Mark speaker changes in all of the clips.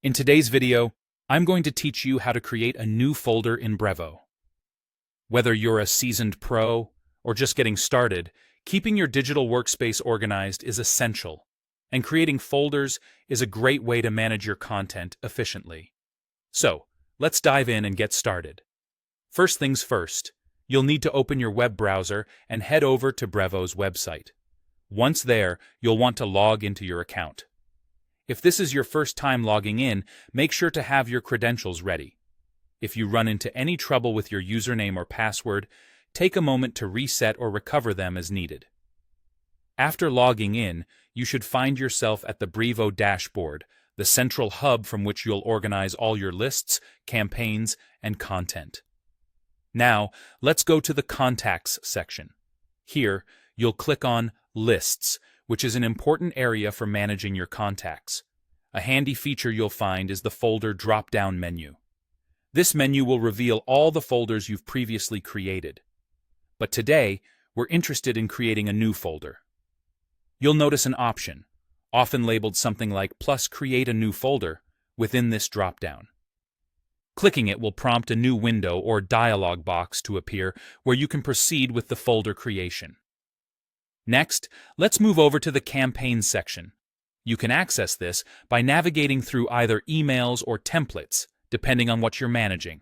Speaker 1: In today's video, I'm going to teach you how to create a new folder in Brevo. Whether you're a seasoned pro or just getting started, keeping your digital workspace organized is essential, and creating folders is a great way to manage your content efficiently. So, let's dive in and get started. First things first, you'll need to open your web browser and head over to Brevo's website. Once there, you'll want to log into your account. If this is your first time logging in, make sure to have your credentials ready. If you run into any trouble with your username or password, take a moment to reset or recover them as needed. After logging in, you should find yourself at the Brevo dashboard, the central hub from which you'll organize all your lists, campaigns, and content. Now, let's go to the Contacts section. Here, you'll click on Lists, which is an important area for managing your contacts. A handy feature you'll find is the Folder drop-down menu. This menu will reveal all the folders you've previously created. But today, we're interested in creating a new folder. You'll notice an option, often labeled something like plus create a new folder, within this drop-down. Clicking it will prompt a new window or dialog box to appear where you can proceed with the folder creation. Next, let's move over to the Campaigns section. You can access this by navigating through either emails or templates, depending on what you're managing,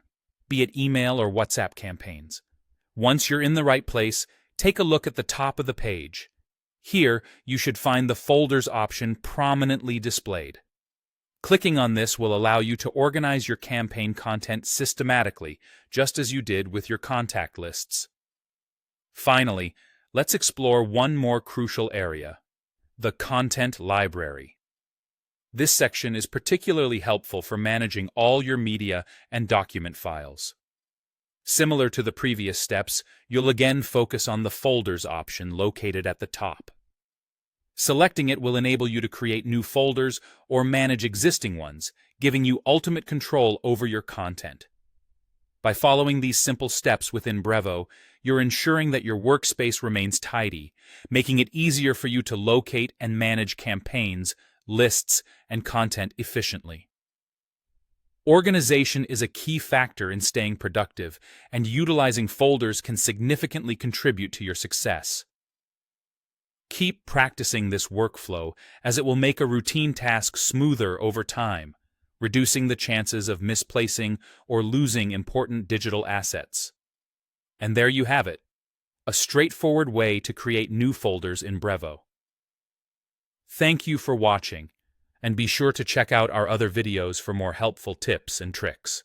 Speaker 1: be it email or WhatsApp campaigns. Once you're in the right place, take a look at the top of the page. Here, you should find the Folders option prominently displayed. Clicking on this will allow you to organize your campaign content systematically, just as you did with your contact lists. Finally, let's explore one more crucial area: the Content Library. This section is particularly helpful for managing all your media and document files. Similar to the previous steps, you'll again focus on the Folders option located at the top. Selecting it will enable you to create new folders or manage existing ones, giving you ultimate control over your content. By following these simple steps within Brevo, you're ensuring that your workspace remains tidy, making it easier for you to locate and manage campaigns, lists, and content efficiently. Organization is a key factor in staying productive, and utilizing folders can significantly contribute to your success. Keep practicing this workflow, as it will make a routine task smoother over time, reducing the chances of misplacing or losing important digital assets. And there you have it, a straightforward way to create new folders in Brevo. Thank you for watching, and be sure to check out our other videos for more helpful tips and tricks.